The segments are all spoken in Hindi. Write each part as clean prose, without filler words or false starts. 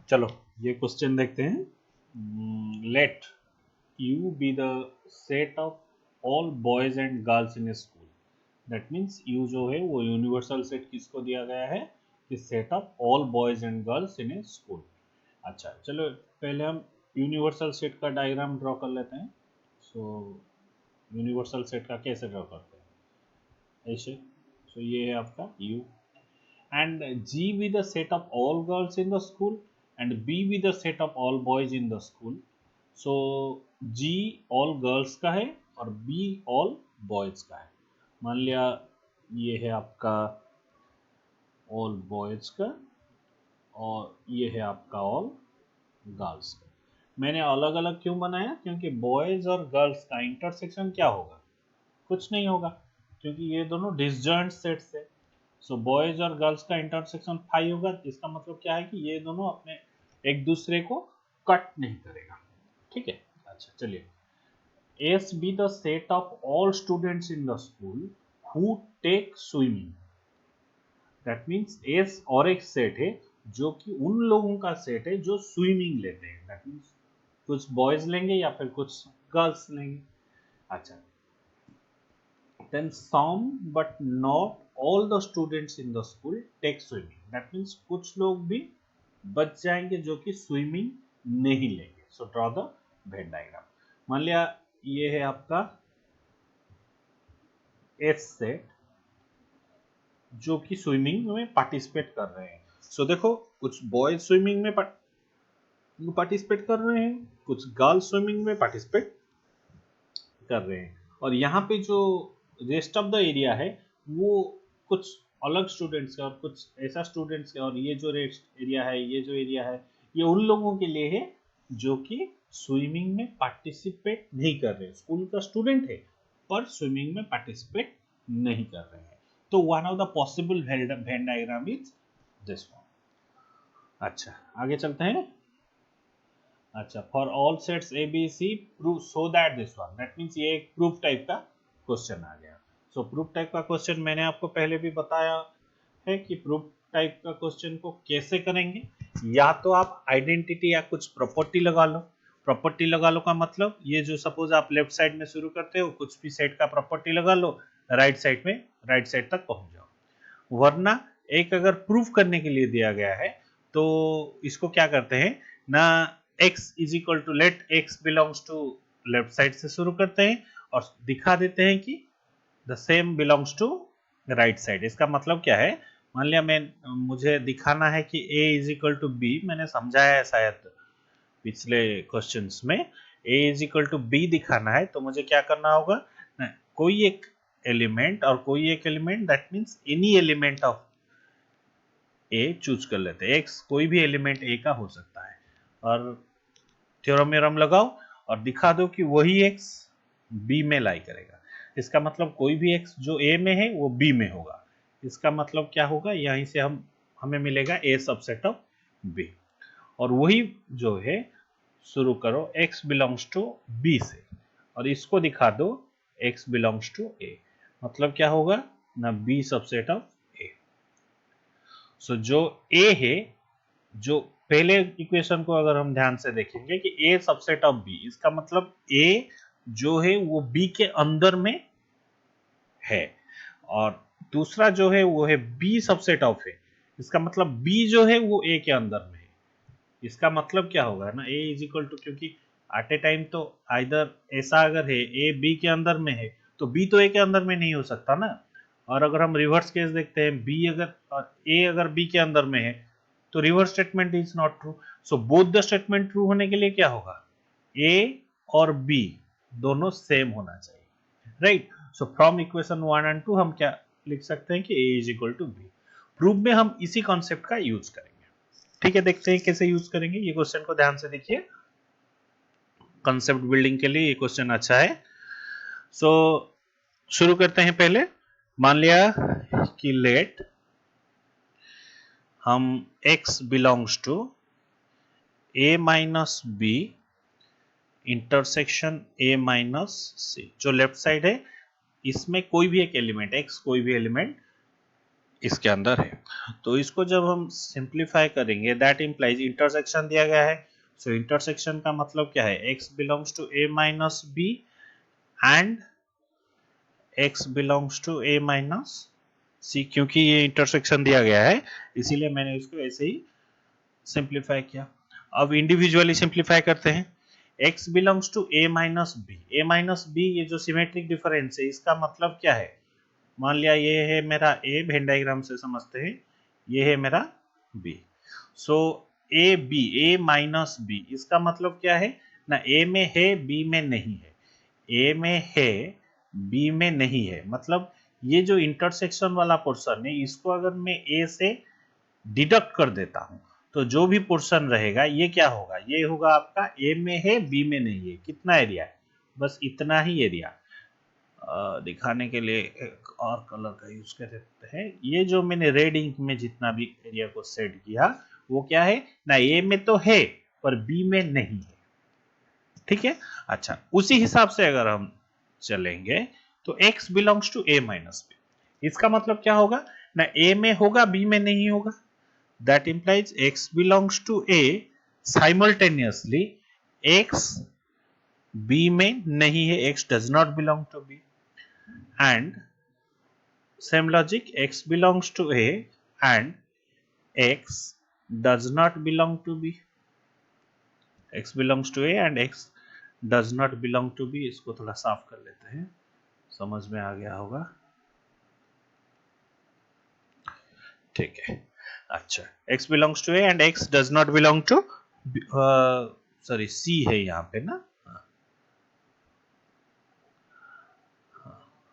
चलो ये क्वेश्चन देखते हैं। Let you B the set of all boys and girls in A school. That means you जो है वो यूनिवर्सल सेट किसको दिया गया है कि set of all boys and girls in A school. अच्छा चलो पहले हम यूनिवर्सल सेट का डायग्राम ड्रॉ कर लेते हैं। सो यूनिवर्सल सेट का कैसे ड्रॉ करते हैं ऐसे। सो ये है आपका you and G be the set of all girls in the school and B be the set of all boys in the school. So G all girls का है और B all boys का है। मान लिया ये है आपका all boys का और ये है आपका all गर्ल्स का। मैंने अलग अलग क्यों बनाया क्योंकि बॉयज और गर्ल्स का इंटरसेक्शन क्या होगा, कुछ नहीं होगा क्योंकि ये दोनों डिसजॉइंट सेट्स है। सो बॉयज और गर्ल्स का इंटरसेक्शन 5 होगा। इसका मतलब क्या है कि ये दोनों अपने एक दूसरे को कट नहीं करेगा। ठीक है। अच्छा चलिए S be the set of all students in the school who take swimming. That means S और एक सेट है जो कि उन लोगों का सेट है जो स्विमिंग लेते हैं। दैट मीन्स कुछ बॉयज लेंगे या फिर कुछ गर्ल्स लेंगे। अच्छा then some but not all the students in the school take swimming. That means कुछ लोग भी बच जाएंगे जो कि स्विमिंग नहीं लेंगे। So draw the Venn diagram. मान लिया ये है आपका एस सेट जो कि स्विमिंग में पार्टिसिपेट कर रहे हैं। सो देखो कुछ बॉयज स्विमिंग में पार्टिसिपेट कर रहे हैं, कुछ गर्ल्स स्विमिंग में पार्टिसिपेट कर रहे हैं और यहाँ पे जो रेस्ट ऑफ द एरिया है वो कुछ अलग स्टूडेंट्स का और कुछ ऐसा स्टूडेंट्स का। और ये जो रेस्ट एरिया है ये जो एरिया है ये उन लोगों के लिए है जो कि स्विमिंग में पार्टिसिपेट नहीं कर रहे। स्कूल का स्टूडेंट है पर स्विमिंग में पार्टिसिपेट नहीं कर रहे हैं। तो one of the possible Venn diagram is this one. अच्छा आगे चलते हैं। अच्छा for all sets A B C prove so that this one. That means ये एक प्रूफ टाइप का क्वेश्चन आ गया। सो प्रूफ टाइप का क्वेश्चन मैंने आपको पहले भी बताया है कि प्रूफ टाइप का क्वेश्चन को कैसे करेंगे। या तो आप आइडेंटिटी या कुछ प्रॉपर्टी लगा लो। प्रॉपर्टी लगा लो का मतलब ये जो सपोज आप लेफ्ट साइड में शुरू करते हो कुछ भी सेट का प्रॉपर्टी लगा लो राइट साइड में राइट साइड तक पहुंच जाओ। वरना एक अगर प्रूफ करने के लिए दिया गया है तो इसको क्या करते हैं ना x is equal to let x belongs to left side से शुरू करते हैं और दिखा देते हैं कि the same belongs to right side. इसका मतलब क्या है मान लिया मैं मुझे दिखाना है कि a is equal to B. मैंने समझाया है शायद पिछले क्वेश्चंस में a is equal to B दिखाना है तो मुझे क्या करना होगा कोई एक एलिमेंट और कोई एक element that means any element of A choose कर लेते हैं। एक्स कोई भी एलिमेंट ए का हो सकता है और थ्योरम लगाओ और दिखा दो कि वही एक्स बी में लाई करेगा। इसका मतलब कोई भी एक्स जो ए में है वो बी में होगा। इसका मतलब क्या होगा यहीं से हमें मिलेगा ए सबसेट ऑफ बी। और वही जो है शुरू करो x बिलोंग्स टू बी से और इसको दिखा दो x बिलोंग्स टू ए। मतलब क्या होगा ना बी सबसेट ऑफ ए। सो जो ए है जो पहले इक्वेशन को अगर हम ध्यान से देखेंगे कि ए सबसेट ऑफ बी इसका मतलब ए जो है वो बी के अंदर में है और दूसरा जो है वो है बी सबसेट ऑफ ए। इसका मतलब बी जो है वो ए के अंदर में है। इसका मतलब क्या होगा ना ए इज इक्वल टू क्योंकि एट ए टाइम तो आइदर ऐसा अगर है ए बी के अंदर में है तो बी तो ए के अंदर में नहीं हो सकता ना। और अगर हम रिवर्स केस देखते हैं बी अगर ए अगर बी के अंदर में है तो reverse statement is not true. So both the statement true होने के लिए क्या होगा ए और बी दोनों सेम होना चाहिए right. So from equation 1 and 2 हम क्या लिख सकते हैं कि A is equal to B. Proof में हम इसी कॉन्सेप्ट का यूज करेंगे। ठीक है देखते हैं कैसे यूज करेंगे। ये क्वेश्चन को ध्यान से देखिए कॉन्सेप्ट बिल्डिंग के लिए ये क्वेश्चन अच्छा है। सो शुरू करते हैं। पहले मान लिया कि लेट हम x belongs to a minus B intersection a minus C. जो लेफ्ट साइड है इसमें कोई भी एक एलिमेंट x कोई भी एलिमेंट इसके अंदर है। तो इसको जब हम सिंप्लीफाई करेंगे, दैट इम्प्लाइज इंटरसेक्शन दिया गया है। सो इंटरसेक्शन का मतलब क्या है, x belongs to a minus B and x belongs to a minus C. क्योंकि ये इंटरसेक्शन दिया गया है इसीलिए मैंने इसको ऐसे ही सिंप्लीफाई किया। अब इंडिविजुअली सिंप्लीफाई करते हैं। x belongs to a minus B, a minus B ये जो सिमेट्रिक डिफरेंस है इसका मतलब क्या है, मान लिया ये है मेरा a, वेन डायग्राम से समझते हैं, ये है मेरा b। So A B, A minus B, इसका मतलब क्या है ना, a में है b में नहीं है, a में है b में नहीं है। मतलब ये जो इंटरसेक्शन वाला पोर्शन है इसको अगर मैं a से डिडक्ट कर देता हूं तो जो भी पोर्शन रहेगा ये क्या होगा, ये होगा आपका a में है b में नहीं है। कितना एरिया है, बस इतना ही एरिया। दिखाने के लिए एक और कलर का यूज कर सकते हैं। ये जो मैंने रेड इंक में जितना भी एरिया को सेट किया वो क्या है ना, ए में तो है पर बी में नहीं है। ठीक है, अच्छा उसी हिसाब से अगर हम चलेंगे तो x belongs to a minus B, इसका मतलब क्या होगा ना, a में होगा b में नहीं होगा। That implies x belongs to a simultaneously x b में नहीं है, x does not belong to b। And same logic, x belongs to a and x does not belong to b, x belongs to a and x does not belong to b। इसको थोड़ा साफ कर लेते हैं, समझ में आ गया होगा। ठीक है, अच्छा x belongs to a and x does not belong to sorry c है यहाँ पे ना,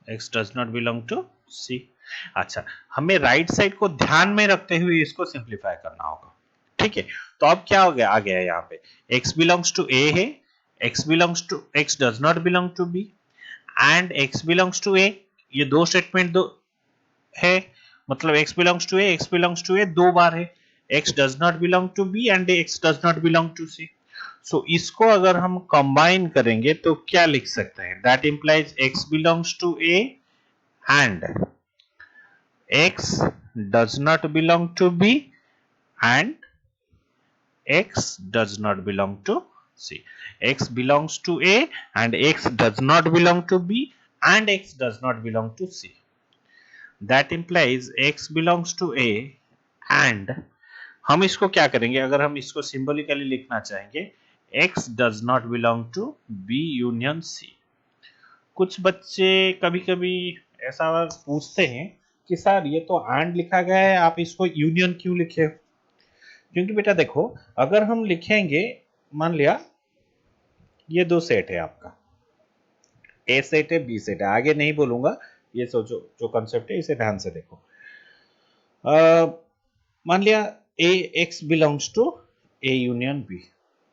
x does not belong to c। अच्छा हमें राइट साइड को ध्यान में रखते हुए इसको सिंप्लीफाई करना होगा। ठीक है, तो अब क्या हो गया, आ गया यहाँ पे x बिलोंग्स टू a है, x belongs to x does not belong to b and x belongs to a। ये दो स्टेटमेंट दो है, मतलब x belongs to a, x belongs to a दो बार है, x does not belong to b and x does not belong to c। So इसको अगर हम कंबाइन करेंगे तो क्या लिख सकते हैं, that implies x belongs to a and x does not belong to b and x does not belong to c। x belongs to a and x does not belong to b and x does not belong to c। that implies x belongs to a and हम इसको क्या करेंगे, अगर हम इसको सिंबॉलिकली लिखना चाहेंगे, x does not belong to b union c। कुछ बच्चे कभी-कभी ऐसा पूछते हैं कि सर ये तो एंड लिखा गया है, आप इसको यूनियन क्यों लिखे हो? क्योंकि बेटा देखो, अगर हम लिखेंगे, मान लिया ये दो सेट है आपका, ए सेट है बी सेट है, आगे नहीं बोलूंगा, ये सोचो जो कंसेप्ट है इसे ध्यान से देखो। मान लिया a x belongs to A union B,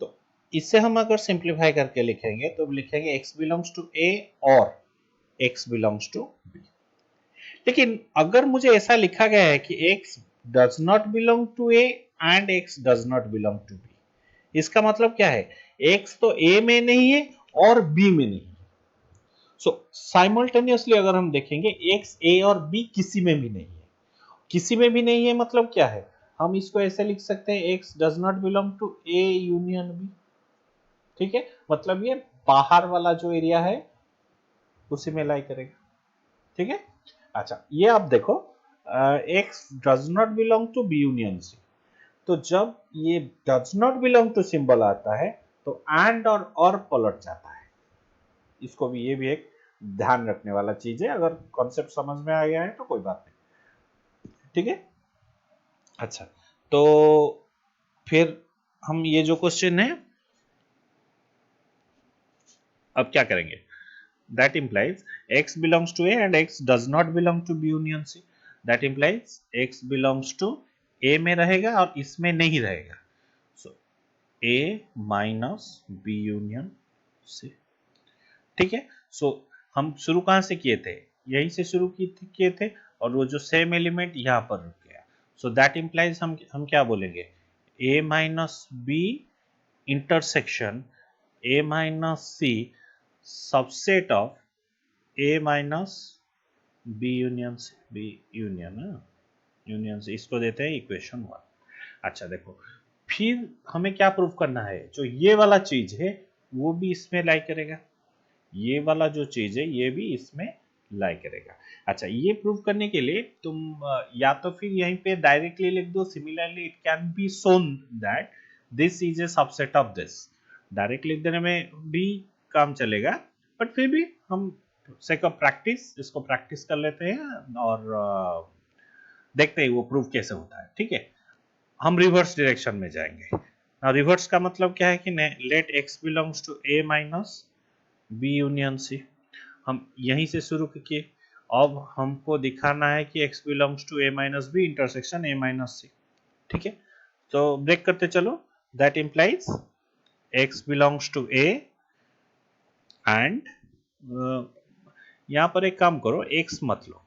तो इससे हम अगर सिंप्लीफाई करके लिखेंगे तो लिखेंगे एक्स बिलोंग्स टू ए और एक्स बिलोंग्स टू बी। लेकिन अगर मुझे ऐसा लिखा गया है कि x does not belong to a and x does not belong to b, इसका मतलब क्या है, x तो a में नहीं है और b में नहीं है। सो साइमल्टेनियसली अगर हम देखेंगे x a और b किसी में भी नहीं है, किसी में भी नहीं है मतलब क्या है, हम इसको ऐसे लिख सकते हैं x does not belong to a union b। ठीक है, मतलब ये बाहर वाला जो एरिया है उसी में लाई करेगा। ठीक है, अच्छा ये आप देखो, x does not belong to B union C, तो जब ये does not belong to symbol आता है तो एंड और पलट जाता है। इसको भी, ये भी एक ध्यान रखने वाला चीज है, अगर कॉन्सेप्ट समझ में आ गया है तो कोई बात नहीं। ठीक है, अच्छा तो फिर हम ये जो क्वेश्चन है अब क्या करेंगे, that implies x belongs to a and x does not belong to b union c। that implies x belongs to a में रहेगा और इसमें नहीं रहेगा, so a minus b union c। ठीक है, so हम शुरू कहां से किए थे, यहीं से शुरू किए थे और वो जो सेम एलिमेंट यहां पर रुक गया। so that implies हम क्या बोलेंगे, a minus b intersection a minus c subset of a minus b union c, b union है। यूनियन सी, इसको देते हैं इक्वेशन 1। अच्छा देखो, फिर हमें क्या प्रूव करना है, जो ये वाला चीज है वो भी इसमें लाई करेगा, ये वाला जो चीज है ये भी इसमें लाई करेगा। अच्छा, ये प्रूव करने के लिए तुम या तो फिर यहीं पे डायरेक्टली लिख दो, similarly it can be shown that this is a subset of this. Direct लिख देने में भी काम चलेगा, बट फिर भी हम सेक ऑफ प्रैक्टिस इसको प्रैक्टिस कर लेते हैं और देखते हैं वो प्रूव कैसे होता है। ठीक है, हम रिवर्स डायरेक्शन में जाएंगे। रिवर्स का मतलब क्या है कि let X belongs to A minus B union C. हम यहीं से शुरू किए, अब हमको दिखाना है कि x belongs to a minus B intersection a minus C. ठीक है, तो ब्रेक करते चलो, that implies x belongs to a and यहाँ पर एक काम करो, x मत लो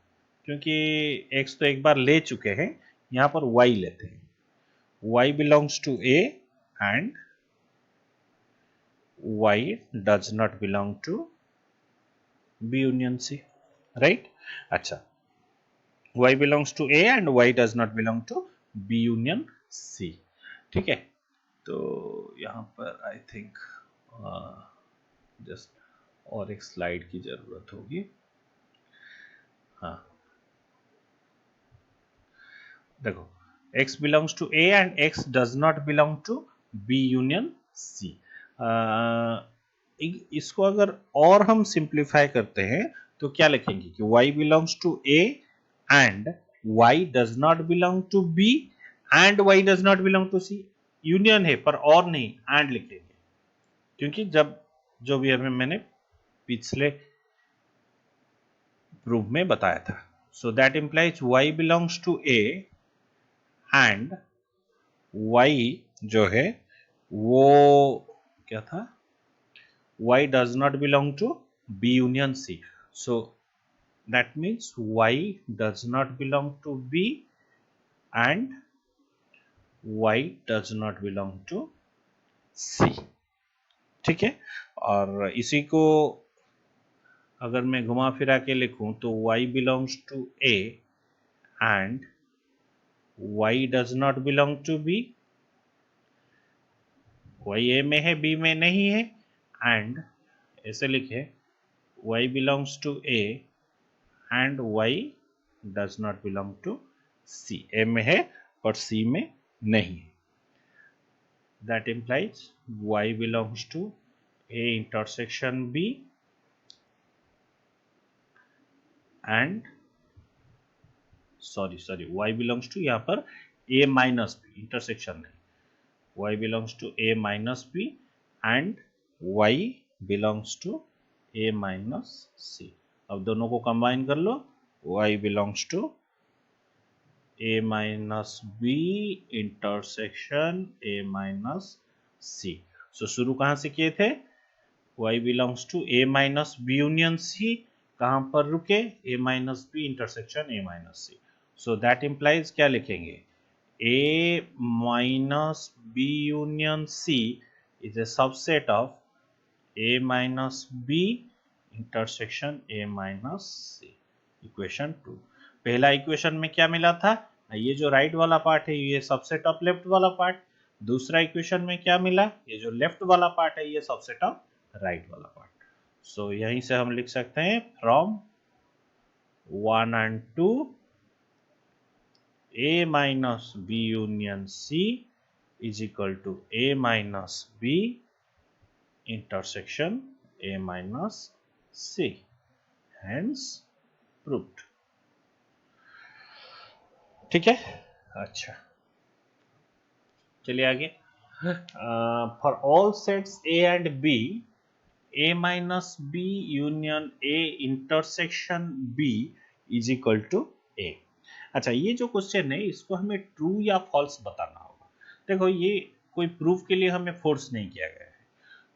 क्योंकि x तो एक बार ले चुके हैं, यहाँ पर y लेते हैं। y belongs to a and y does not belong to b union c, right. अच्छा, y belongs to A and y does not belong to B union C। ठीक है, तो यहाँ पर आई थिंक जस्ट और एक स्लाइड की जरूरत होगी। हाँ देखो, x belongs to A and x does not belong to B union C। इसको अगर और हम सिंप्लीफाई करते हैं तो क्या लिखेंगे कि y belongs to A and y does not belong to B and y does not belong to C। Union है पर और नहीं, एंड लिखेंगे क्योंकि जब जो भी हमें मैंने पिछले प्रूफ में बताया था। So that implies y belongs to A and y जो है वो क्या था, y does not belong to B union C। so that means y does not belong to B and y does not belong to C। ठीक है, और इसी को अगर मैं घुमा फिरा के लिखूं तो y belongs to A and y does not belong to B। y A में है B में नहीं है, एंड ऐसे लिखे y belongs to A and y does not belong to C। A में है पर C में नहीं है। That implies y belongs to A intersection B and sorry y belongs to यहाँ पर A माइनस बी, इंटरसेक्शन नहीं, y belongs to A minus B and y belongs to A minus C. अब दोनों को कंबाइन कर लो, y belongs to A minus B intersection A minus C. So शुरू कहाँ से किए थे, y belongs to A minus B union C, कहाँ पर रुके, A minus B intersection A minus C. So that implies क्या लिखेंगे, A minus B union C is a subset of A minus B intersection A minus C। Equation 2। पहला इक्वेशन में क्या मिला था, ये जो राइट वाला पार्ट है ये सबसेट ऑफ लेफ्ट वाला पार्ट। दूसरा इक्वेशन में क्या मिला, ये जो लेफ्ट वाला पार्ट है ये सबसेट ऑफ राइट वाला पार्ट। सो यहीं से हम लिख सकते हैं from 1 and 2 A minus B union C is equal to A minus B intersection A minus C। Hence proved। ठीक है, अच्छा चलिए आगे। For all sets A and B, A minus B union A intersection B is equal to A। अच्छा, ये जो क्वेश्चन है इसको हमें ट्रू या फॉल्स बताना होगा। देखो, ये कोई प्रूफ के लिए हमें फोर्स नहीं किया गया है,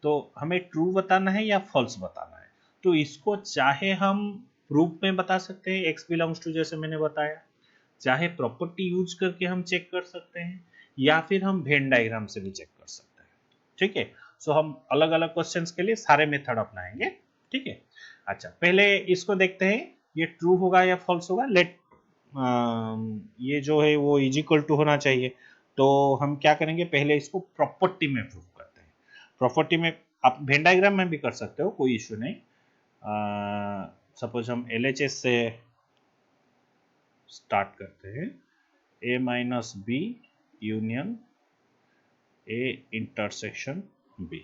तो हमें ट्रू बताना है या फॉल्स बताना है। तो इसको चाहे हम प्रूफ में बता सकते हैं x बिलोंग्स टू, जैसे मैंने बताया, चाहे प्रॉपर्टी यूज करके हम चेक कर सकते हैं, या फिर हम वेन डायग्राम से भी चेक कर सकते हैं। ठीक है, सो हम अलग अलग क्वेश्चंस के लिए सारे मेथड अपनाएंगे। ठीक है, अच्छा पहले इसको देखते हैं ये ट्रू होगा या फॉल्स होगा। लेट ये जो है वो इज इक्वल टू होना चाहिए। तो हम क्या करेंगे, पहले इसको प्रॉपर्टी में प्रूव करते हैं। प्रॉपर्टी में आप वेन डायग्राम में भी कर सकते हो, कोई इश्यू नहीं। सपोज हम LHS से स्टार्ट करते हैं, A minus B union A intersection B।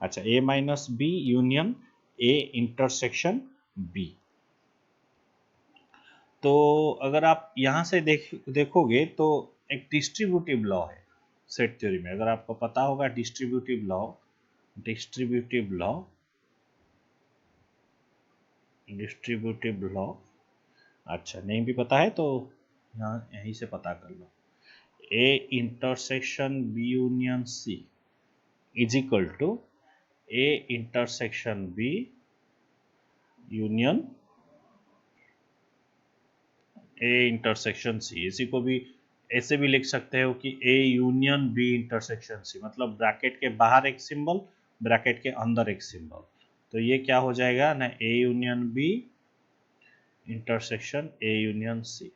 अच्छा, A minus B union A intersection B। तो अगर आप यहाँ से देखोगे तो एक डिस्ट्रीब्यूटिव लॉ है सेट थ्योरी में, अगर आपको पता होगा distributive law, distributive law, distributive law. अच्छा, नहीं भी पता है तो यहाँ यहीं से पता कर लो। A intersection B union C is equal to A intersection B union A intersection C। इसी को भी ऐसे भी लिख सकते हो कि A union B intersection C, मतलब ब्रैकेट के बाहर एक सिंबल, ब्रैकेट के अंदर एक सिंबल। तो ये क्या हो जाएगा ना, A union B intersection A union C।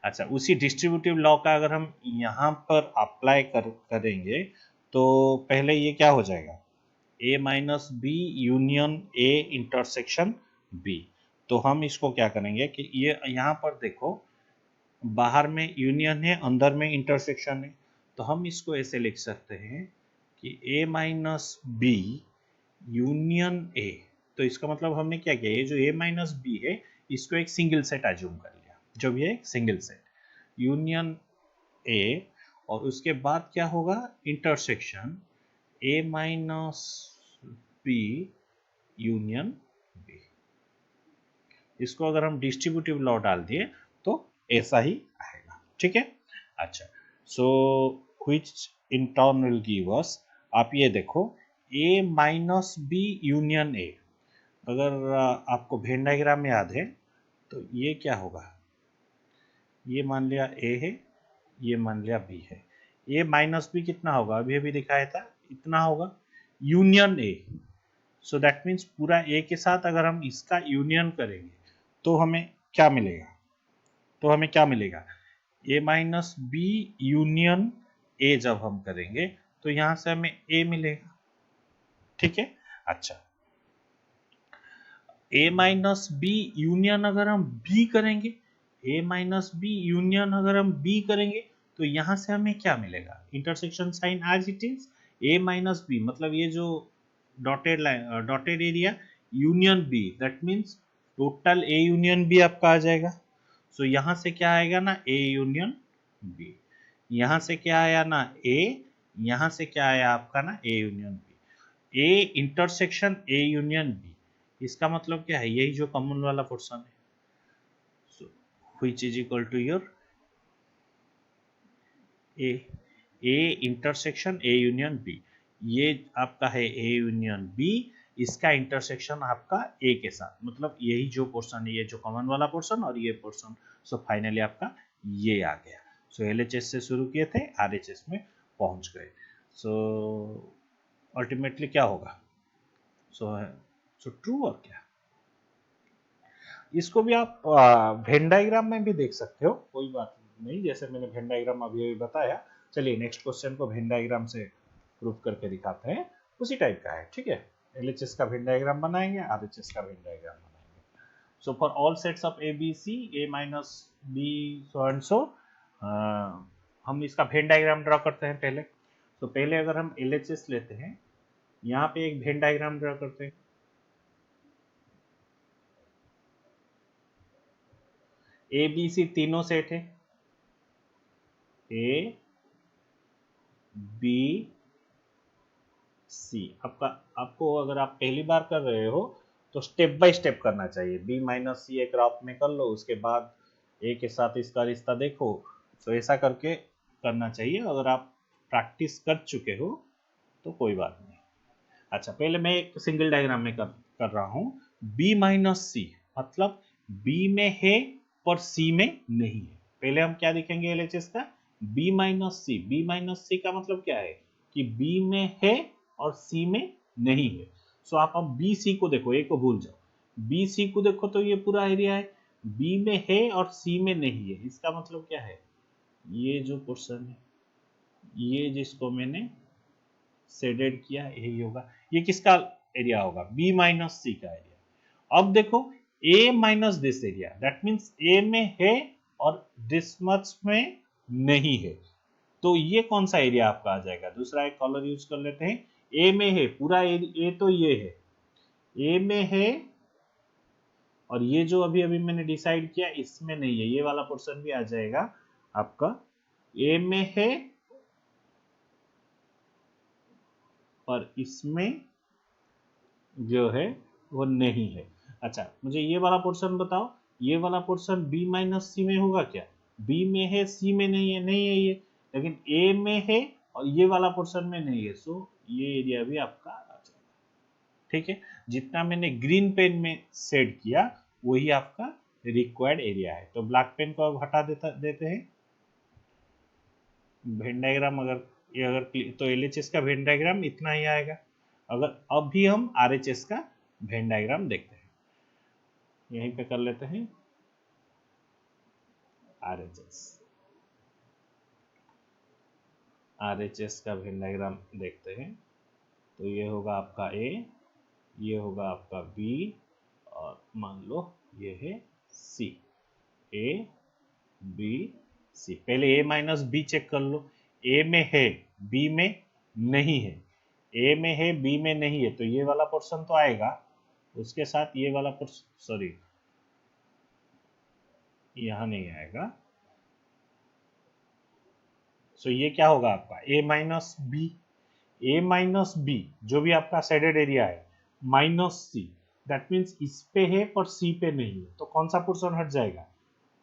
अच्छा, उसी डिस्ट्रीब्यूटिव लॉ का अगर हम यहाँ पर अप्लाई करेंगे तो पहले ये क्या हो जाएगा, A minus B union A intersection B। तो हम इसको क्या करेंगे कि ये यहाँ पर देखो, बाहर में यूनियन है, अंदर में इंटरसेक्शन है। तो हम इसको ऐसे लिख सकते हैं कि A minus B union A। तो इसका मतलब हमने क्या किया, ये जो A माइनस बी है इसको एक सिंगल सेट एज्यूम कर लिया, जब ये एक सिंगल सेट यूनियन A, और उसके बाद क्या होगा, intersection A minus B union B। इसको अगर हम डिस्ट्रीब्यूटिव लॉ डाल दिए तो ऐसा ही आएगा, ठीक है। अच्छा, so which in turn will give us, आप ये देखो A minus B union A। अगर आपको वेन डायग्राम याद है तो ये क्या होगा, ये मान लिया A है, ये मान लिया B है। A माइनस बी कितना होगा, अभी अभी दिखाया था, इतना होगा union A। So that means पूरा A के साथ अगर हम इसका यूनियन करेंगे तो हमें क्या मिलेगा, तो हमें क्या मिलेगा, A minus B union A जब हम करेंगे तो यहां से हमें A मिलेगा, ठीक है। अच्छा, A माइनस बी यूनियन अगर हम B करेंगे, A माइनस बी यूनियन अगर हम B करेंगे तो यहां से हमें क्या मिलेगा, intersection sign as it is, A minus B मतलब ये जो dotted line, dotted area union B, that means total A union B आपका आ जाएगा। सो यहां से क्या आएगा ना, A यूनियन B। यहां से क्या आया ना A, यहां से क्या आया आपका ना A union B। A intersection A union B, इसका मतलब क्या है, यही जो कॉमन वाला पोर्शन है, so which is equal to your A intersection A union B। ये आपका है A यूनियन B, इसका इंटरसेक्शन आपका A के साथ, मतलब यही जो पोर्शन है, ये जो कॉमन वाला पोर्शन और ये पोर्शन। सो फाइनली आपका ये आ गया। सो LHS से शुरू किए थे, RHS में पहुंच गए। सो अल्टीमेटली क्या होगा, सो ट्रू और क्या, इसको भी आप वेन डायग्राम में भी देख सकते हो, कोई बात नहीं, जैसे मैंने वेन डायग्राम अभी बताया। चलिए नेक्स्ट क्वेश्चन को वेन डायग्राम से प्रूव करके दिखाते हैं, उसी टाइप का है, ठीक है। LHS का वेन डायग्राम बनाएंगे, RHS का वेन डायग्राम बनाएंगे। So for all sets of A B C A minus B so and so, हम इसका वेन डायग्राम ड्रॉ करते हैं पहले। तो पहले अगर हम LHS लेते हैं, यहाँ पे एक वेन डायग्राम ड्रॉ करते हैं। A B C तीनों सेट है, A B C। आपको अगर आप पहली बार कर रहे हो तो स्टेप बाय स्टेप करना चाहिए। B माइनस सी एक ग्राफ में कर लो, उसके बाद A के साथ इसका रिश्ता देखो। तो ऐसा करके करना चाहिए, अगर आप प्रैक्टिस कर चुके हो तो कोई बात नहीं। अच्छा, पहले मैं एक सिंगल डायग्राम में कर रहा हूँ। B माइनस सी मतलब B में है पर C में नहीं है। पहले हम क्या देखेंगे LHS का, B माइनस सी। B माइनस सी का मतलब क्या है कि B में है और C में नहीं है। सो आप अब बी सी को देखो, ए को भूल जाओ, बी सी को देखो तो ये पूरा एरिया है। बी में है और सी में नहीं है, इसका मतलब क्या है, ये जो पोर्शन है, ये जिसको मैंने शेडेड किया यही होगा, ये किसका एरिया होगा, बी माइनस सी का एरिया। अब देखो A minus this area, that means A में है और दिस मच में नहीं है, तो ये कौन सा एरिया आपका आ जाएगा, दूसरा एक कलर यूज कर लेते हैं। ए में है पूरा ए तो ये है, ए में है, और ये जो अभी अभी मैंने डिसाइड किया इसमें नहीं है, ये वाला पोर्शन भी आ जाएगा आपका, ए में है और इसमें जो है वो नहीं है। अच्छा मुझे ये वाला पोर्शन बताओ, ये वाला पोर्शन बी माइनस सी में होगा क्या, बी में है सी में नहीं है, नहीं है ये, लेकिन ए में है और ये वाला पोर्शन में नहीं है, सो ये एरिया भी आपका आ जाएगा। ठीक है, जितना मैंने ग्रीन पेन में सेट किया वही आपका रिक्वायर्ड एरिया है। तो ब्लैक पेन को अब हटा देते हैं। वेन डायग्राम अगर ये अगर तो एलएचएस का वेन डायग्राम इतना ही आएगा। अगर अब भी हम आरएचएस का वेन डायग्राम देखते हैं, यहीं पे कर लेते हैं आरएचएस, आरएचएस का वेन डायग्राम देखते हैं। तो ये होगा आपका ए, ये होगा आपका बी, और मान लो ये है सी, ए बी सी। पहले ए माइनस बी चेक कर लो, ए में है बी में नहीं है, ए में है बी में नहीं है, तो ये वाला पोर्शन तो आएगा, उसके साथ ये वाला पोर्शन, सॉरी यहाँ नहीं आएगा। सो ये क्या होगा आपका ए minus B, A minus B जो भी आपका शेडेड एरिया है माइनस सी, दैट मीन्स इस पे है पर सी पे नहीं है, तो कौन सा पोर्शन हट जाएगा,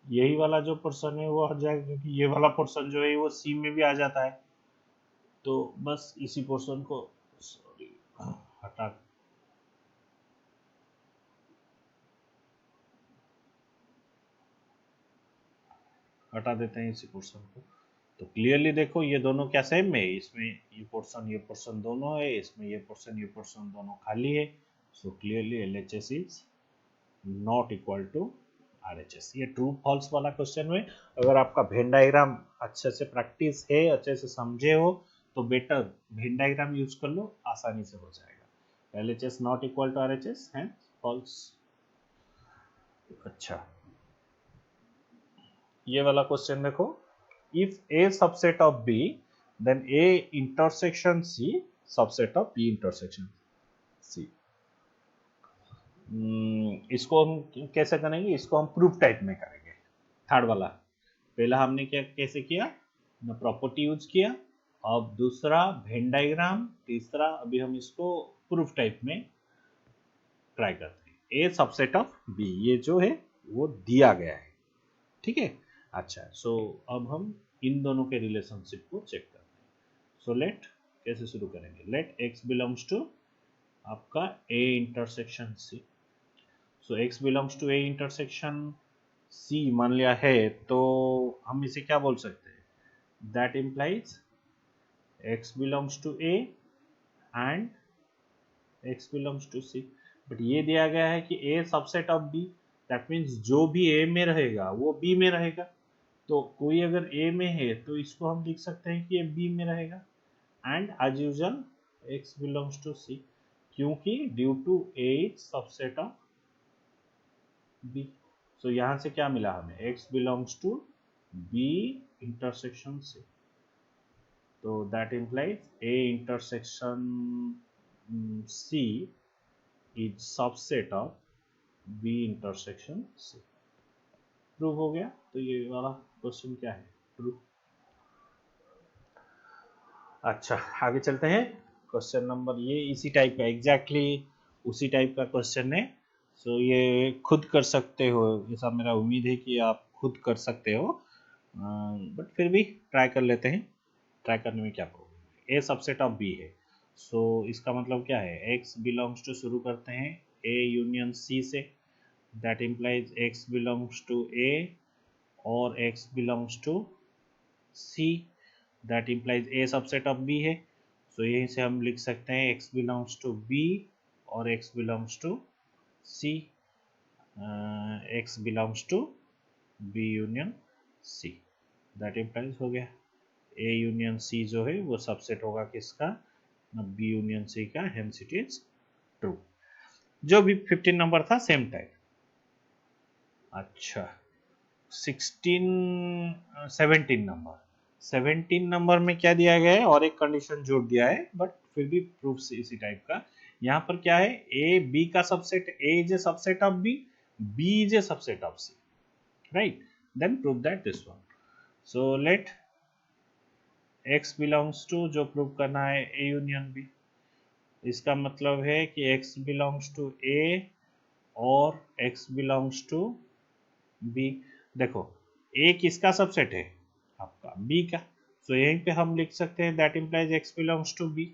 यही वाला जो पोर्शन है वो हट जाएगा, क्योंकि ये वाला पोर्शन जो है वो सी में भी आ जाता है। तो बस इसी पोर्शन को सॉरी हटा हटा देते हैं इसी पोर्शन को। तो क्लियरली देखो ये दोनों क्या सेम है, इसमें ये पोर्शन दोनों है, इसमें ये पोर्शन दोनों खाली है। So clearly LHS is not equal to RHS. ये ट्रू फॉल्स वाला क्वेश्चन में अगर आपका वेन डायग्राम अच्छे से प्रैक्टिस है, अच्छे से समझे हो, तो बेटर वेन डायग्राम यूज कर लो, आसानी से हो जाएगा। LHS not equal to RHS है फॉल्स। अच्छा ये वाला क्वेश्चन देखो, if A subset of B then A intersection C subset of B intersection C. इसको हम कैसे करेंगे, इसको हम प्रूफ टाइप में करेंगे। थर्ड वाला, पहला हमने क्या कैसे किया, प्रॉपर्टी यूज किया, अब दूसरा वेन डायग्राम, तीसरा अभी हम इसको प्रूफ टाइप में ट्राई करते हैं। ए सबसेट ऑफ बी ये जो है वो दिया गया है, ठीक है। अच्छा सो अब हम इन दोनों के रिलेशनशिप को चेक करते हैं। सो लेट कैसे शुरू करेंगे, लेट एक्स बिलोंग्स टू आपका A intersection C. So x belongs to A intersection C मान लिया है, तो हम इसे क्या बोल सकते हैं, that implies x belongs to A and x belongs to C. But ये दिया गया है कि A subset of B, that means जो भी ए में रहेगा वो बी में रहेगा, तो कोई अगर ए में है तो इसको हम लिख सकते हैं कि ये बी में रहेगा, and as usual x belongs to C, क्योंकि due to A is subset of B. So यहाँ से क्या मिला हमें, x belongs to B intersection C, तो that implies A intersection C is subset of B intersection C. Prove हो गया। तो ये वाला क्वेश्चन क्या है, ट्रू। अच्छा आगे चलते हैं, क्वेश्चन नंबर ये इसी टाइप का एग्जैक्टली उसी टाइप का क्वेश्चन है। सो ये खुद कर सकते हो, ऐसा मेरा उम्मीद है कि आप खुद कर सकते हो, बट फिर भी ट्राई कर लेते हैं, ट्राई करने में क्या प्रॉब्लम है। ए सबसेट ऑफ बी है, सो इसका मतलब क्या है, एक्स बिलोंग्स टू शुरू करते हैं ए यूनियन सी से, that implies x belongs to A और x belongs to C, that implies A subset of B है। सो यहीं से हम लिख सकते हैं एक्स बिलोंग्स टू बी और x belongs to C, x belongs to b union c, that implies हो गया a यूनियन c जो है वो सबसेट होगा किसका, b यूनियन c का, हेंस इट इज ट्रू। जो भी 15 नंबर था सेम टाइप। अच्छा 17 नंबर में क्या दिया गया है, और एक कंडीशन जोड़ दिया है, बट फिर भी प्रूफ इसी टाइप का। यहाँ पर क्या है, ए बी का subset, A is a subset of B, B is a subset of C, right, then prove that this one. So let x belongs to, जो प्रूव करना है, ए यूनियन बी। इसका मतलब है कि x बिलोंग्स टू ए और x बिलोंग्स टू बी। देखो ए किसका सबसेट है, आपका बी का, तो यहीं पे हम लिख सकते हैं that implies x belongs to B.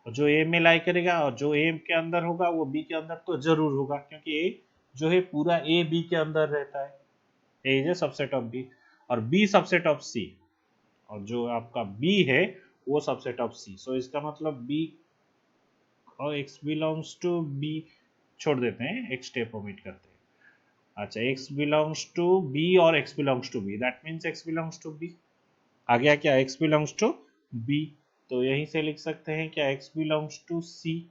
जो ए में लाई करेगा और जो ए के अंदर होगा वो बी के अंदर तो जरूर होगा, क्योंकि ए जो है पूरा ए बी के अंदर रहता है, A is a subset of B, और बी सबसेट ऑफ सी, और जो आपका बी है वो सबसेट ऑफ सी। सो इसका मतलब बी और एक्स बिलोंग्स टू बी छोड़ देते हैं, एक स्टेप ओमिट करते हैं। अच्छा x बिलोंग्स टू b और x belongs to b, that means x belongs to b। आ गया क्या, x बिलोंग्स टू b, तो यहीं से लिख सकते हैं क्या, x belongs to c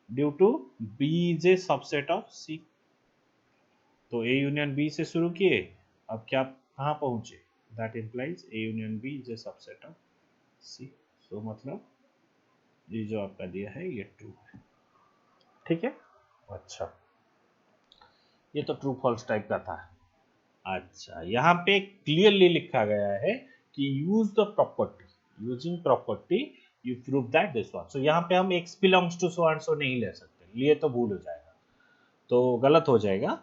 due to b is a subset of c। तो a यूनियन b से शुरू किए, अब क्या कहाँ पहुंचे, that implies a union b is a subset of c। So मतलब ये जो आपका दिया है ये ट्रू है, ठीक है। अच्छा ये तो ट्रू फॉल्स टाइप का था। अच्छा यहाँ पे क्लियरली लिखा गया है कि use the property, using property you prove that this one. So यहाँ पे हम x belongs to so and so नहीं ले सकते, लिए तो भूल हो जाएगा, तो गलत हो जाएगा।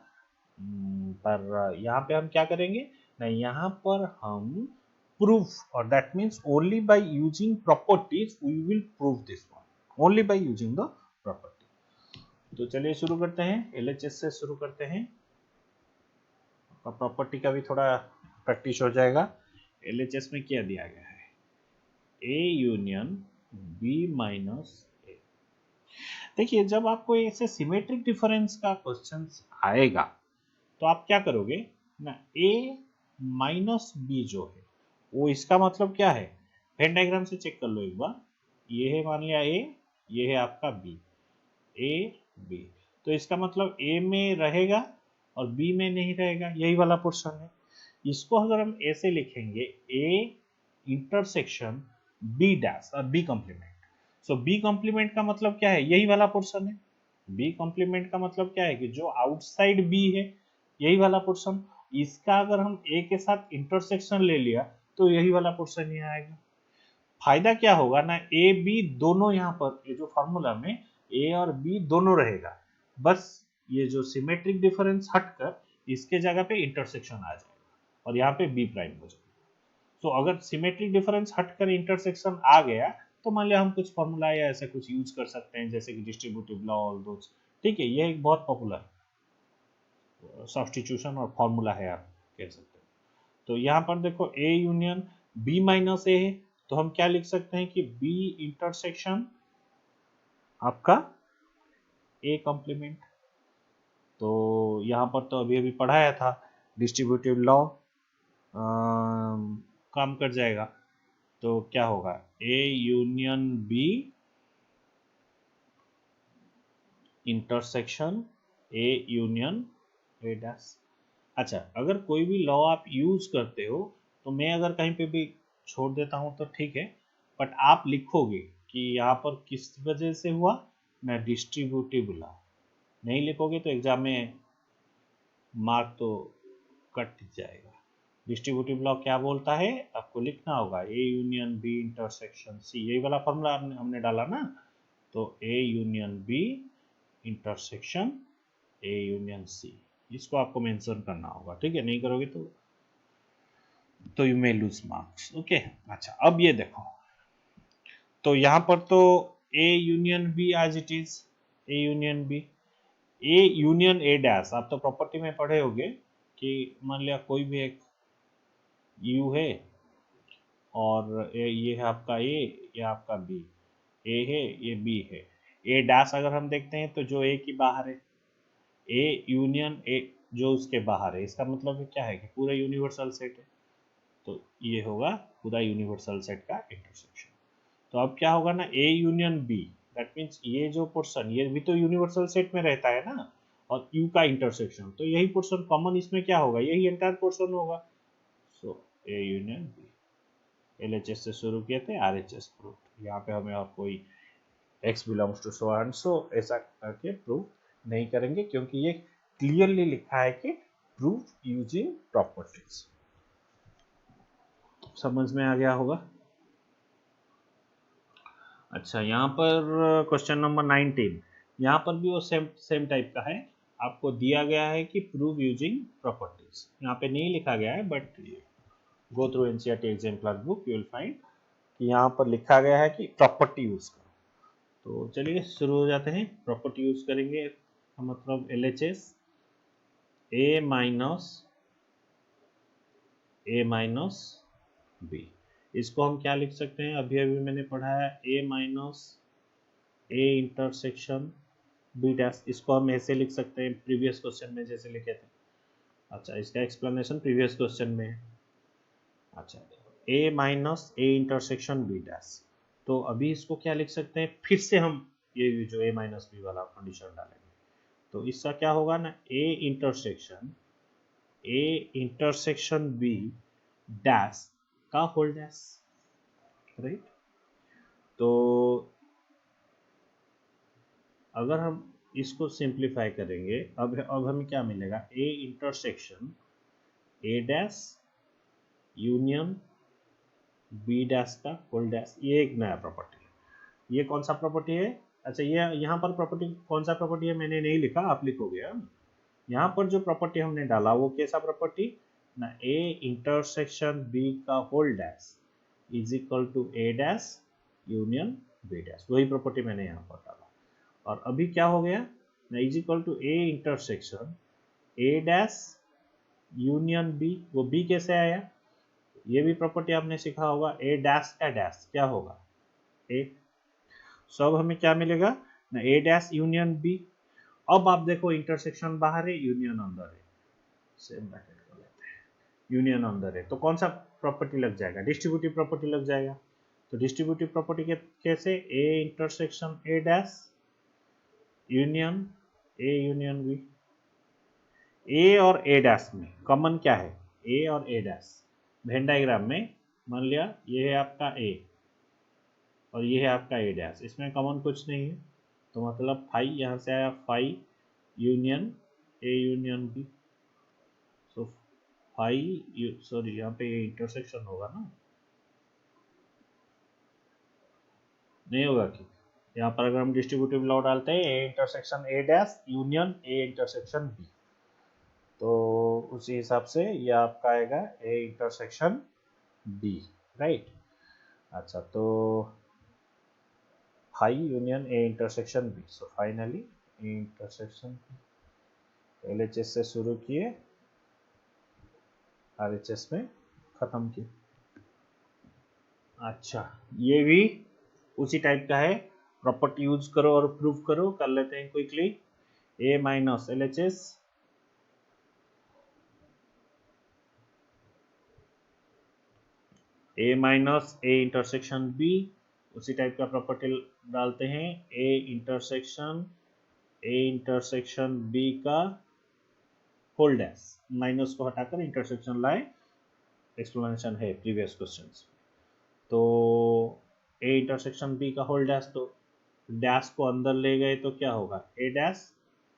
पर यहाँ पे हम क्या करेंगे, नहीं यहाँ पर हम प्रूफ, और that means only by using properties we will prove this one, only by using the property. तो चलिए शुरू करते हैं, LHS से शुरू करते हैं, प्रॉपर्टी का भी थोड़ा प्रैक्टिस हो जाएगा। LHS में क्या दिया गया है, A यूनियन B माइनस ए। देखिए जब आपको ऐसे सिमेट्रिक डिफरेंस का क्वेश्चन आएगा तो आप क्या करोगे ना, A माइनस बी जो है वो, इसका मतलब क्या है, वेन डायग्राम से चेक कर लो एक बार, ये है मान लिया A, ये है आपका B, A B, तो इसका मतलब A में रहेगा और B में नहीं रहेगा, यही वाला पोर्शन है। इसको अगर हम ऐसे लिखेंगे, A इंटरसेक्शन B डैश और B कॉम्प्लीमेंट। सो B कॉम्प्लीमेंट का मतलब क्या है, यही वाला पोर्शन है। B कॉम्प्लीमेंट का मतलब क्या है कि जो आउटसाइड B है यही वाला पोर्शन, इसका अगर हम A के साथ इंटरसेक्शन ले लिया तो यही वाला पोर्शन ही आएगा। फायदा क्या होगा ना, ए बी दोनों यहाँ पर, ये जो फॉर्मूला में ए और बी दोनों रहेगा, बस ये जो सिमेट्रिक डिफरेंस हटकर इसके जगह पे इंटरसेक्शन आ जाएगा और यहाँ पे बी प्राइम हो जाएगा। तो अगर सिमेट्रिक डिफरेंस हटकर इंटरसेक्शन आ गया तो मान लिया हम कुछ फॉर्मूला या ऐसा कुछ यूज कर सकते हैं, जैसे कि डिस्ट्रीब्यूटिव लॉ और दो, ठीक है, ये एक बहुत पॉपुलर सब्स्टिट्यूशन और फॉर्मूला है, आप कह सकते हैं। तो यहाँ पर देखो ए यूनियन बी माइनस ए है, तो हम क्या लिख सकते हैं कि बी इंटरसेक्शन आपका ए कॉम्प्लीमेंट। तो यहाँ पर तो अभी अभी पढ़ाया था डिस्ट्रीब्यूटिव लॉ, काम कर जाएगा, तो क्या होगा, A union B intersection A union A dash. अच्छा अगर कोई भी लॉ आप यूज करते हो तो मैं अगर कहीं पे भी छोड़ देता हूँ तो ठीक है, बट आप लिखोगे कि यहाँ पर किस वजह से हुआ ना, डिस्ट्रीब्यूटिव लॉ। नहीं लिखोगे तो एग्जाम में मार्क तो कट जाएगा। डिस्ट्रीब्यूटिव लॉ क्या बोलता है, आपको लिखना होगा A union B intersection C, यही वाला फॉर्मूला हमने डाला ना, तो A union B intersection A union C, इसको आपको मेंशन करना होगा, ठीक है, नहीं करोगे तो you may lose marks, okay. अच्छा अब ये देखो, तो यहाँ पर तो A union B as it is, A union B, A union A dash, आप तो प्रॉपर्टी में पढ़े होंगे कि मान लिया कोई भी एक यू है और ये है आपका ए, ये आपका बी, ए है ये बी है, ए डैश अगर हम देखते हैं तो जो ए की बाहर है, ए यूनियन ए जो उसके बाहर है, इसका मतलब क्या है कि पूरा यूनिवर्सल सेट है, तो ये होगा पूरा यूनिवर्सल सेट का इंटरसेक्शन। तो अब क्या होगा ना, A union B, that means ये जो पोर्शन ये भी तो यूनिवर्सल सेट में रहता है ना, और यू का इंटरसेक्शन, तो यही पोर्शन कॉमन इसमें क्या होगा, यही एंटायर पोर्शन होगा। सो ए यूनियन बी, एलएचएस से शुरू किए थे, आरएचएस प्रूफ। यहाँ पे हमें और कोई x belongs to so and so ऐसा करके प्रूफ नहीं करेंगे, क्योंकि ये क्लियरली लिखा है कि प्रूफ यूजिंग प्रॉपर्टीज। समझ में आ गया होगा। अच्छा, यहाँ पर क्वेश्चन नंबर 19, यहाँ पर भी वो सेम सेम टाइप का है। आपको दिया गया है कि प्रूव यूजिंग प्रॉपर्टीज, यहाँ पे नहीं लिखा गया है, but go through NCERT exemplar book, you will find कि यहाँ पर लिखा गया है कि प्रॉपर्टी यूज करो। तो चलिए शुरू हो जाते हैं। प्रॉपर्टी यूज करेंगे, मतलब LHS ए माइनस बी, इसको हम क्या लिख सकते हैं, अभी अभी मैंने पढ़ा है A minus A intersection B dash, इसको हम ऐसे लिख सकते हैं प्रीवियस क्वेश्चन में जैसे लिखे थे। अच्छा, इसका एक्सप्लेनेशन प्रीवियस क्वेश्चन में है। अच्छा, A minus A intersection B dash, तो अभी इसको क्या लिख सकते हैं, फिर से हम ये जो ए माइनस बी वाला कंडीशन डालेंगे, तो इसका क्या होगा ना, ए इंटरसेक्शन बी डैश का होल डैश, राइट। तो अगर हम इसको सिंप्लीफाई करेंगे, अब हमें क्या मिलेगा, A intersection A dash union B dash का होल डैश, ये एक नया प्रॉपर्टी है। ये कौन सा प्रॉपर्टी है, अच्छा ये यहाँ पर प्रॉपर्टी कौन सा प्रॉपर्टी है मैंने नहीं लिखा, आप लिखोगे। यहाँ पर जो प्रॉपर्टी हमने डाला वो कैसा प्रॉपर्टी ना, ए इंटरसेक्शन बी का whole dash is equal to A dash union B dash, वही प्रॉपर्टी मैंने यहाँ पर डाला। और अभी क्या हो गया ना, is equal to A intersection A dash union B, वो बी कैसे आया, ये भी प्रॉपर्टी आपने सीखा होगा, ए डैश का डैश क्या होगा ए, सब हमें क्या मिलेगा ना, ए डैश यूनियन बी। अब आप देखो इंटरसेक्शन बाहर है, यूनियन अंदर है, सेम ब्रैकेट कर लेते हैं, यूनियन अंदर है, तो कौन सा प्रॉपर्टी लग जाएगा, डिस्ट्रीब्यूटिव प्रॉपर्टी लग जाएगा। तो डिस्ट्रीब्यूटिव प्रॉपर्टी के कैसे, A intersection A dash union A union B, A और ए डैश में कॉमन क्या है, ए और ए डैश, वेन डायग्राम में मान लिया ये है आपका ए और ये है आपका ए डैश, इसमें कॉमन कुछ नहीं है, तो मतलब फाई यहाँ से आया phi union A union B, so phi, sorry यहाँ पे ये इंटरसेक्शन होगा ना, नहीं होगा कि यहाँ पर अगर हम डिस्ट्रीब्यूटिव लॉ डालते हैं A intersection A dash union A intersection B, तो उसी हिसाब से ये आपका आएगा ए इंटरसेक्शन बी, राइट। अच्छा, तो phi union A intersection B, so finally A intersection LHS से शुरू किए, RHS में खत्म किए। अच्छा, ये भी उसी टाइप का है, प्रॉपर्टी यूज करो और प्रूव करो, कर लेते हैं quickly. A minus LHS A minus A intersection B, उसी टाइप का प्रॉपर्टी डालते हैं, ए इंटरसेक्शन बी का होल डैश, माइनस को हटाकर इंटरसेक्शन लाए, एक्सप्लेनेशन है प्रीवियस क्वेश्चंस। तो ए इंटरसेक्शन बी का होल डैश, तो डैश को अंदर ले गए तो क्या होगा, A dash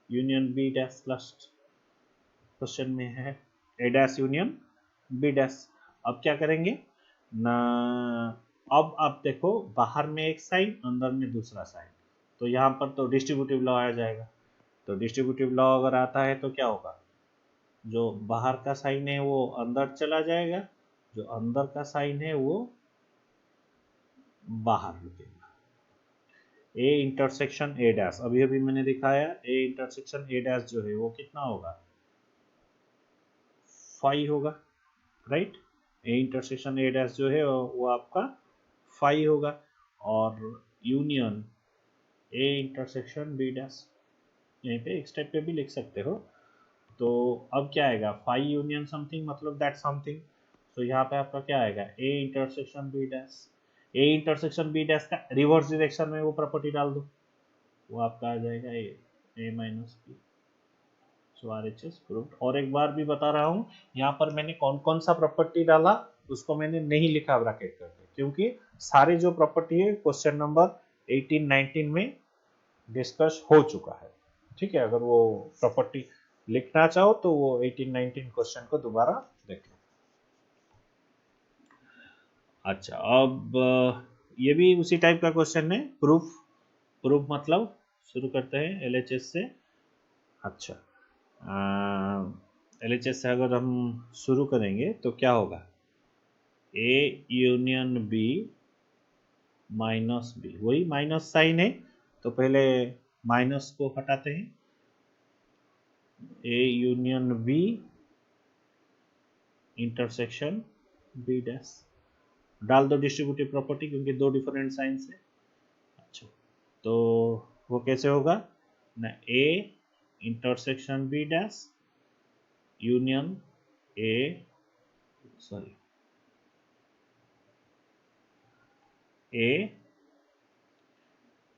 union B dash, last question में है A dash union B dash. अब क्या करेंगे ना, अब आप देखो बाहर में एक साइन अंदर में दूसरा साइन, तो यहाँ पर तो डिस्ट्रीब्यूटिव लॉ आ जाएगा, तो डिस्ट्रीब्यूटिव लॉ अगर आता है तो क्या होगा, जो बाहर का साइन है वो अंदर चला जाएगा, जो अंदर का साइन है वो बाहर रुकेगा। ए इंटरसेक्शन ए डैश, अभी अभी मैंने दिखाया, ए इंटरसेक्शन ए डैश जो है वो कितना होगा, फाई होगा, right. A intersection A dash जो है वो आपका फाई होगा, और union A intersection B dash, यहीं पे इस टाइप पे भी लिख सकते हो। तो अब क्या आएगा, फाई यूनियन समथिंग मतलब दैट समथिंग। तो यहाँ पे आपका क्या आएगा, A intersection B dash. A intersection B dash का रिवर्स डायरेक्शन में वो प्रॉपर्टी डाल दो, वो आपका आ जाएगा A minus B. So RHS proved. और एक बार भी बता रहा हूँ, यहाँ पर मैंने कौन कौन सा प्रॉपर्टी डाला उसको मैंने नहीं लिखा ब्रैकेट करके, क्योंकि सारे जो प्रॉपर्टी है क्वेश्चन नंबर 18-19 में डिस्कस हो चुका है। ठीक है, अगर वो प्रॉपर्टी लिखना चाहो तो वो 18-19 क्वेश्चन को दोबारा देख लो। अच्छा, अब ये भी उसी टाइप का क्वेश्चन है, प्रूफ। प्रूफ मतलब शुरू करते हैं LHS से। अच्छा, LHS से अगर हम शुरू करेंगे तो क्या होगा, A union B minus B, वही माइनस साइन है तो पहले माइनस को हटाते हैं। A union B intersection B dash, डाल दो डिस्ट्रीब्यूटिव प्रॉपर्टी क्योंकि दो डिफरेंट साइंस है। अच्छा, तो वो कैसे होगा ना, A intersection B dash union A, sorry, A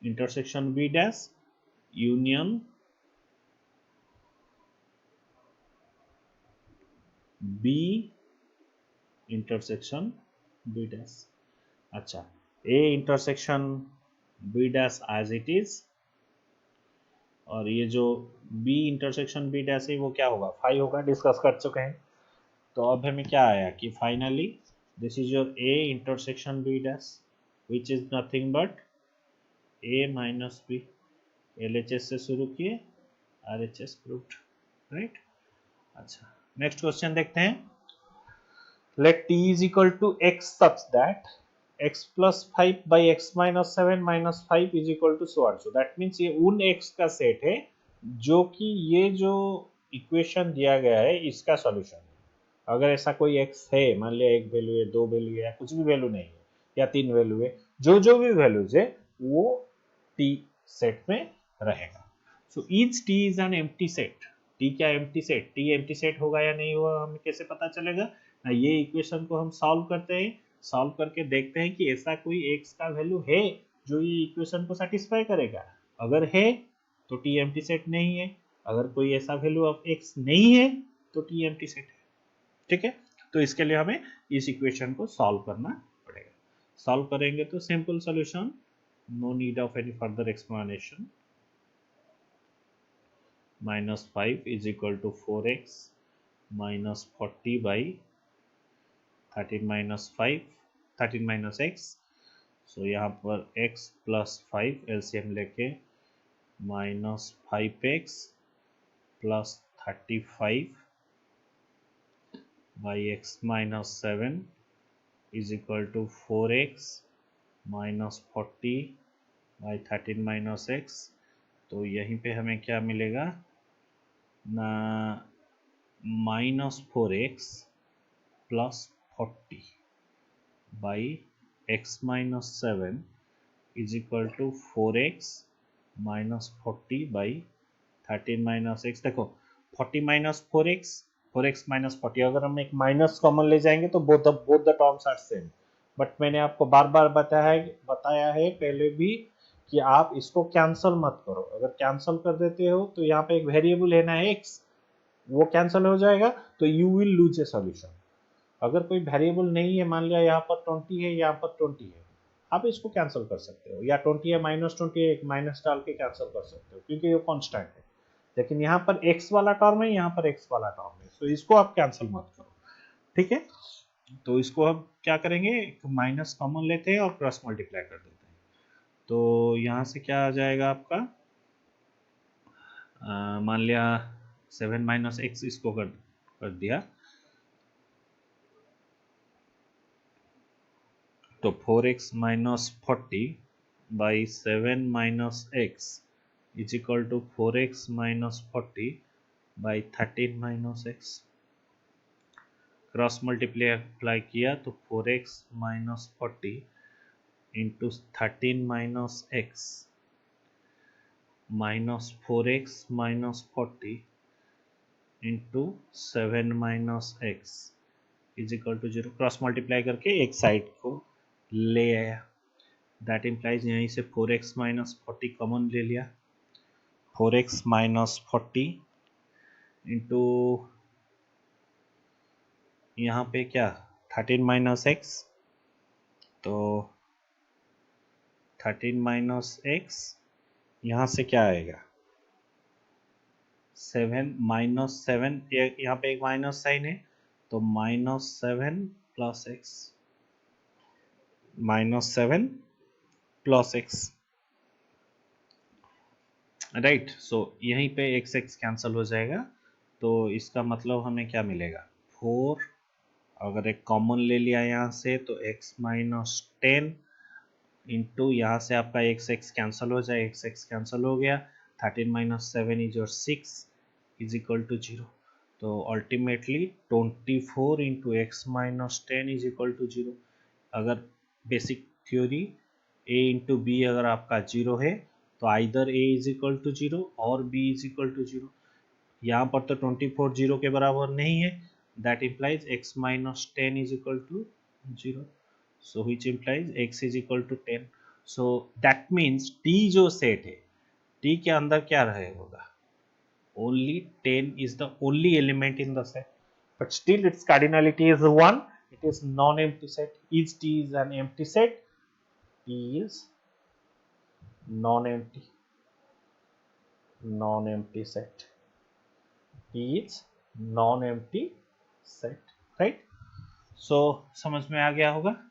intersection B dash union B intersection B dash. अच्छा, A intersection B dash as it is, और ये जो B इंटरसेक्शन B डैश है वो क्या होगा, फाई होगा, डिस्कस कर चुके हैं। तो अब हमें क्या आया कि finally this is your A intersection B dash which is nothing but A minus B। LHS से शुरू किए, RHS प्रूव्ड, राइट। अच्छा, नेक्स्ट क्वेश्चन देखते हैं। Let t is equal to x such that x plus 5 by x minus 7 minus 5 is equal to so and so। That means ये उन x का सेट है जो कि ये जो इक्वेशन दिया गया है इसका सॉल्यूशन है। अगर ऐसा कोई x है, मान लिया एक वैल्यू है, दो वैल्यू है, या कुछ भी वैल्यू नहीं है, या तीन वैल्यू है, जो जो भी वैल्यूज है वो t सेट में रहेगा। So each t is an empty set. t क्या empty set, t empty set होगा या नहीं होगा हमें कैसे पता चलेगा ना, ये इक्वेशन को हम सॉल्व करते हैं, सॉल्व करके देखते हैं कि ऐसा कोई x का वैल्यू है जो ये इक्वेशन को सेटिस्फाई करेगा। अगर है तो t एम्प्टी सेट नहीं है, अगर कोई ऐसा वैल्यू ऑफ x नहीं है तो t एम्प्टी सेट है। ठीक है, तो इसके लिए हमें इस इक्वेशन को सॉल्व करना पड़ेगा। सॉल्व करेंगे तो simple solution, no need of any further explanation. -5 is equal to 4x minus 40 by 13 minus 5, 13 minus x। सो यहाँ पर x plus 5 LCM लेके -5x plus 35 by x minus 7 is equal to 4x minus 40 by 13 minus x। तो यहीं पे हमें क्या मिलेगा ना, -4x plus 40 by x minus 7 is equal to 4x minus 40 by 13 minus x। देखो 40 minus 4x, 4x minus 40, अगर हम एक माइनस कॉमन ले जाएंगे तो both the terms are same. But मैंने आपको बार बार बताया है पहले भी कि आप इसको कैंसल मत करो। अगर कैंसल कर देते हो तो यहाँ पे एक वेरिएबल है ना x, वो कैंसल हो जाएगा तो you will lose A solution. अगर कोई वेरिएबल नहीं है, मान लिया यहाँ पर 20 है, यहाँ पर 20 है, आप इसको कैंसिल कर सकते हो, या 20 है -20 है, एक माइनस डाल के कैंसिल कर सकते हो क्योंकि ये कांस्टेंट है। लेकिन यहाँ पर x वाला टर्म है, यहाँ पर x वाला टर्म है, तो इसको आप कैंसिल मत करो। ठीक है, तो इसको हम क्या करेंगे, माइनस कॉमन लेते हैं और क्रॉस मल्टीप्लाई कर देते हैं। तो यहाँ से क्या आ जाएगा आपका, मान लिया 7 माइनस एक्स, इसको कर दिया तो 4x minus 40 by 7 minus x is equal to 4x minus 40 by 13 minus x. Cross multiply किया तो 4x minus 40 into 13 minus x minus 4x minus 40 into 7 minus x is equal to 0। Cross multiply करके एक साइड को ले आया, दैट इम्प्लाइज यहीं से 4x माइनस 40 कॉमन ले लिया, 4x माइनस 40 इंटू यहाँ पे क्या 13 माइनस एक्स, तो 13 माइनस एक्स यहाँ से क्या आएगा 7 माइनस 7, यहाँ पे एक माइनस साइन है तो minus 7 plus x, minus 7 plus x, right. So यहीं पे एक्स एक्स कैंसिल हो जाएगा, तो इसका मतलब हमें क्या मिलेगा 4, अगर एक कॉमन ले लिया यहाँ से तो x माइनस 10 इंटू यहाँ से आपका एक्स एक्स कैंसिल हो जाए, एक्स एक्स कैंसिल हो गया, 13 minus 7 is your 6 is equal to 0। तो ultimately 24 into x minus 10 is equal to 0। अगर basic theory a into B अगर आपका 0 है तो either a is equal to 0 और b इज इक्वल टू 0। यहाँ पर तो 24 0 के बराबर नहीं है, that implies x minus 10 is equal to 0, so which implies x is equal to 10। so that means t जो सेट है t के अंदर क्या रहे होगा, only 10 is the only element in the set, but still its cardinality is 1, it is non-empty set। is t is an empty set, t is non-empty set, t is non-empty set, right। so समझ में आ गया होगा।